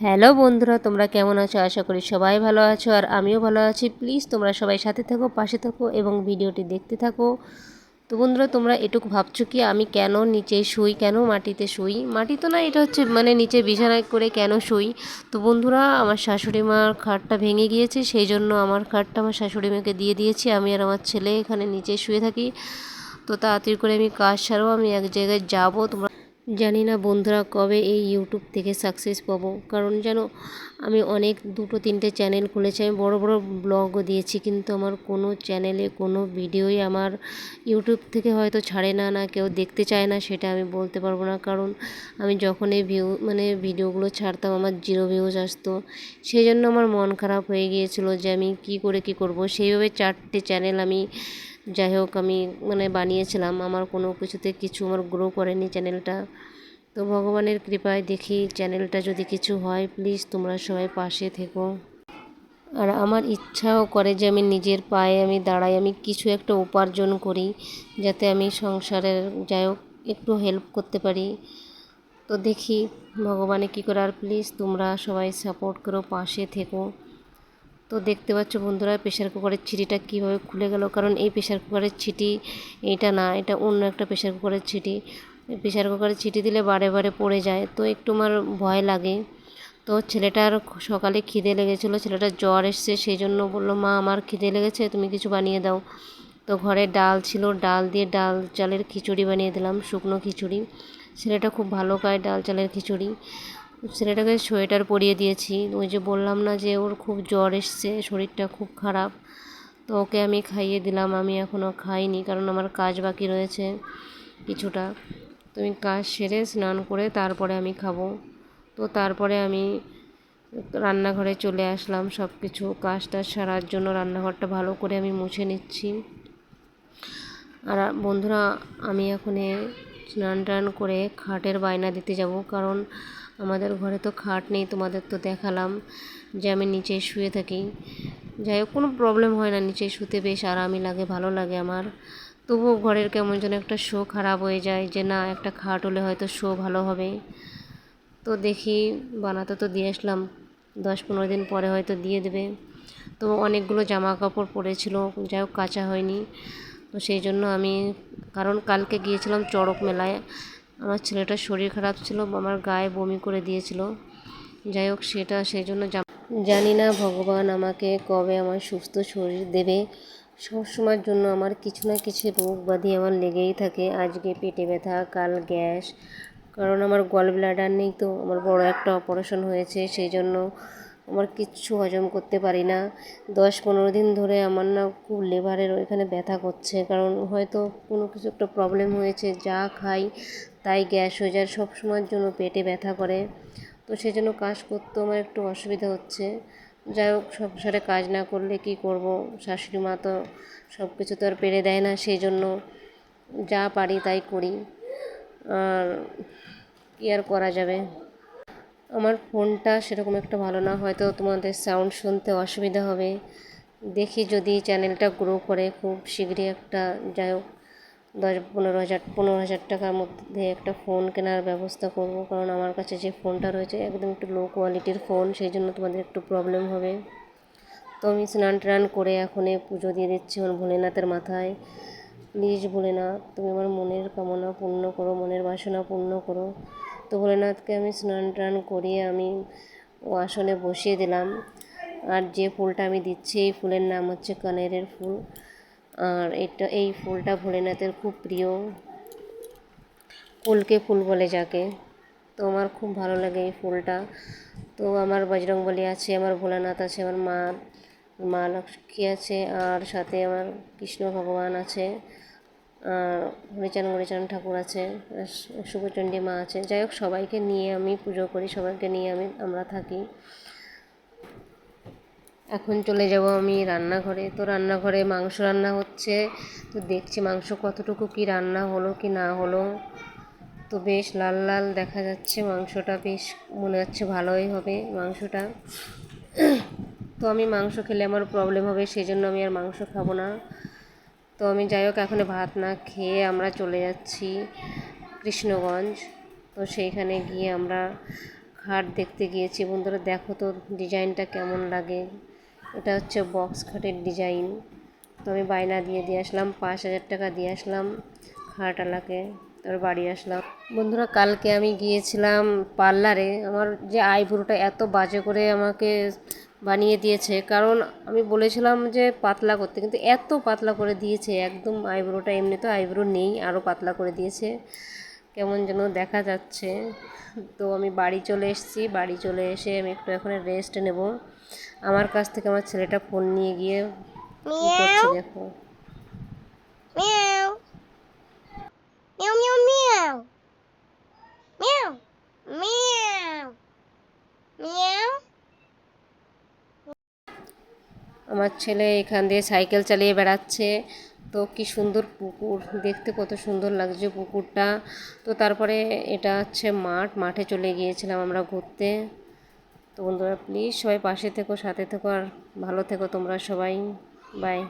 Hello বন্ধুরা, তোমরা কেমন আছো? আশা করি সবাই ভালো আছো আর আমিও ভালো আছি। প্লিজ তোমরা সবাই সাথে থাকো, পাশে থাকো এবং ভিডিওটি দেখতে থাকো। তো বন্ধুরা, তোমরা এটুকু ভাবছো কি আমি কেন নিচে শুই, কেন মাটিতে শুই? মাটি তো না, এটা হচ্ছে নিচে বিছানায় করে কেন শুই। তো বন্ধুরা, আমার শাশুড়ি মার খাটটা ভেঙে গিয়েছে, সেই জন্য আমার খাটটা আমার শাশুড়ি মাকে দিয়ে দিয়েছি। আমি আর আমার ছেলে এখানে নিচে শুয়ে থাকি। তো তাড়াতাড়ি করে আমি কাজ সারবো, আমি এক জায়গায় যাবো। তোমরা জানি না বন্ধুরা কবে এই ইউটিউব থেকে সাকসেস পাবো, কারণ জানো আমি অনেক 2-3টে চ্যানেল খুলেছি, আমি বড় বড় ব্লগও দিয়েছি, কিন্তু আমার কোনো চ্যানেলে কোনো ভিডিওই আমার ইউটিউব থেকে হয়তো ছাড়ে না, না কেউ দেখতে চায় না, সেটা আমি বলতে পারবো না। কারণ আমি যখন এই ভিডিওগুলো ছাড়তাম আমার 0 ভিউজ আসতো, সেই জন্য আমার মন খারাপ হয়ে গিয়েছিল যে আমি কি করব। সেইভাবে 4টে চ্যানেল আমি যাই হোক আমি বানিয়েছিলাম, আমার কোনো কিছুতে কিছু আমার গ্রো করেনি চ্যানেলটা। তো ভগবানের কৃপায় দেখি চ্যানেলটা যদি কিছু হয়, প্লিজ তোমরা সবাই পাশে থেকো। আর আমার ইচ্ছাও করে যে আমি নিজের পায়ে আমি দাঁড়াই, আমি কিছু একটা উপার্জন করি, যাতে আমি সংসারের যাই হোক একটু হেল্প করতে পারি। তো দেখি ভগবানে কী করে। আর প্লিজ তোমরা সবাই সাপোর্ট করো, পাশে থেকো। তো দেখতে পাচ্ছ বন্ধুরা, প্রেশার কুকারের ছিটিটা কীভাবে খুলে গেল। কারণ এই প্রেশার কুকারের ছিটি এটা না, এটা অন্য একটা প্রেশার কুকারের ছিটি। প্রেশার কুকারের ছিটি দিলে বারে বারে পড়ে যায়, তো একটু আমার ভয় লাগে। তো ছেলেটার সকালে খিদে লেগেছিলো, ছেলেটার জ্বর এসছে, সেই জন্য বললো মা আমার খিদে লেগেছে, তুমি কিছু বানিয়ে দাও। তো ঘরে ডাল ছিল, ডাল দিয়ে ডাল চালের খিচুড়ি বানিয়ে দিলাম, শুকনো খিচুড়ি। ছেলেটা খুব ভালো খায় ডাল চালের খিচুড়ি। ছেলেটাকে সোয়েটার পরিয়ে দিয়েছি, ওই যে বললাম না যে ওর খুব জ্বর এসছে, শরীরটা খুব খারাপ। তো ওকে আমি খাইয়ে দিলাম, আমি এখনও খাইনি কারণ আমার কাজ বাকি রয়েছে কিছুটা। তো আমি কাজ সেরে স্নান করে তারপরে আমি খাবো। তো তারপরে আমি রান্নাঘরে চলে আসলাম, সব কিছু কাজটা সারার জন্য রান্নাঘরটা ভালো করে আমি মুছে নিচ্ছি। আর বন্ধুরা, আমি এখন স্নান টান করে খাটের বায়না দিতে যাব, কারণ আমাদের ঘরে তো খাট নেই। তোমাদের তো দেখালাম যে আমি নিচে শুয়ে থাকি, যাই হোক কোনো প্রবলেম হয় না, নিচে শুতে বেশ আরামই লাগে, ভালো লাগে আমার। তবুও ঘরের কেমন যেন একটা শো খারাপ হয়ে যায়, যে না একটা খাট হলে হয়তো শো ভালো হবে। তো দেখি বানাতে তো দিয়ে আসলাম, 10-15 দিন পরে হয়তো দিয়ে দেবে। তো অনেকগুলো জামা কাপড় পরেছিল, যাই হোক কাচা হয়নি। তো সেই জন্য আমি, কারণ কালকে গিয়েছিলাম চড়ক মেলায়, আমার ছেলেটার শরীর খারাপ ছিল, আমার গায়ে বমি করে দিয়েছিল, যাই হোক সেটা সেই জন্য জানি না ভগবান আমাকে কবে আমার সুস্থ শরীর দেবে। সবসময়ের জন্য আমার কিছু না কিছু রোগ ব্যাধি আমার লেগেই থাকে। আজকে পেটে ব্যথা, কাল গ্যাস, কারণ আমার গল ব্লাডার নেই, তো আমার বড় একটা অপারেশন হয়েছে, সেই জন্য আমার কিচ্ছু হজম করতে পারি না। 10-15 দিন ধরে আমার না খুব লিভারের ওইখানে ব্যথা করছে, কারণ হয়তো কোনো কিছু একটা প্রবলেম হয়েছে, যা খাই তাই গ্যাস হয়ে যায়, সব সময়ের জন্য পেটে ব্যথা করে। তো সেই জন্য কাজ করতেও আমার একটু অসুবিধা হচ্ছে। যাই হোক সংসারে কাজ না করলে কি করব, শাশুড়ি মা তো সব কিছু তো আর পেরে দেয় না, সেই জন্য যা পারি তাই করি, আর কি আর করা যাবে। আমার ফোনটা সেরকম একটা ভালো না, হয়তো তোমাদের সাউন্ড শুনতে অসুবিধা হবে। দেখি যদি চ্যানেলটা গ্রো করে খুব শীঘ্রই একটা, যাই হোক 10-15 হাজার টাকার মধ্যে একটা ফোন কেনার ব্যবস্থা করব, কারণ আমার কাছে যে ফোনটা রয়েছে একদম একটু লো কোয়ালিটির ফোন, সেই জন্য তোমাদের একটু প্রবলেম হবে। তো আমি স্নান টান করে এখনই পুজো দিয়ে দিচ্ছি আমার ভোলেনাথের মাথায়। প্লিজ ভোলেনাথ, তুমি আমার মনের কামনা পূর্ণ করো, মনের বাসনা পূর্ণ করো। তো ভোলেনাথকে আমি স্নান টান করিয়ে আমি আসনে বসিয়ে দিলাম। আর যে ফুলটা আমি দিচ্ছি এই ফুলের নাম হচ্ছে কানেরের ফুল, আর এই ফুলটা ভোলেনাথের খুব প্রিয়, ফুলকে ফুল বলে যাকে। তো আমার খুব ভালো লাগে এই ফুলটা। তো আমার বজরংবলী আছে, আমার ভোলানাথ আছে, আমার মা লক্ষ্মী আছে, আর সাথে আমার কৃষ্ণ ভগবান আছে, আর হরিচান ঠাকুর আছে, শুভচণ্ডী মা আছে। যাই হোক সবাইকে নিয়ে আমি পুজো করি, সবাইকে নিয়ে আমরা থাকি। এখন চলে যাব আমি রান্নাঘরে। তো রান্নাঘরে মাংস রান্না হচ্ছে, তো দেখছি মাংস কতটুকু কি রান্না হলো কি না হলো। তো বেশ লাল লাল দেখা যাচ্ছে মাংসটা, বেশ মনে হচ্ছে ভালোই হবে মাংসটা। তো আমি মাংস খেলে আমার প্রবলেম হবে, সেই জন্য আমি আর মাংস খাবো না। তো আমি যাই হোক এখন ভাত না খেয়ে আমরা চলে যাচ্ছি কৃষ্ণগঞ্জ। তো সেইখানে গিয়ে আমরা খাট দেখতে গিয়েছি বন্ধুরা। দেখো তো ডিজাইনটা কেমন লাগে। এটা হচ্ছে বক্স খাটের ডিজাইন। তো আমি বায়না দিয়ে আসলাম, 5,000 টাকা দিয়ে আসলাম খাটওয়ালাকে। তারপর বাড়ি আসলাম বন্ধুরা। কালকে আমি গিয়েছিলাম পার্লারে। আমার যে আইব্রোটা এত বাজে করে আমাকে বানিয়ে দিয়েছে, কারণ আমি বলেছিলাম যে পাতলা করতে, কিন্তু এত পাতলা করে দিয়েছে একদম আইব্রোটা। এমনি তো আইব্রো নেই, আরও পাতলা করে দিয়েছে, কেমন যেন দেখা যাচ্ছে। তো আমি বাড়ি চলে এসেছি। বাড়ি চলে এসে আমি একটু এখন রেস্ট নেব। আমার কাছ থেকে আমার ছেলেটা ফোন নিয়ে গিয়ে কী করছে দেখো। Meow. Meow meow meow. Meow. Meow. Meow. আমার ছেলে এখান দিয়ে সাইকেল চালিয়ে বেড়াচ্ছে। তো কি সুন্দর পুকুর, দেখতে কত সুন্দর লাগছে পুকুরটা। তো তারপরে এটা হচ্ছে মাঠে চলে গিয়েছিলাম আমরা ঘুরতে। তো বন্ধুরা প্লিজ সবাই পাশে থেকো, সাথে থেকো, আর ভালো থেকো তোমরা সবাই। বাই।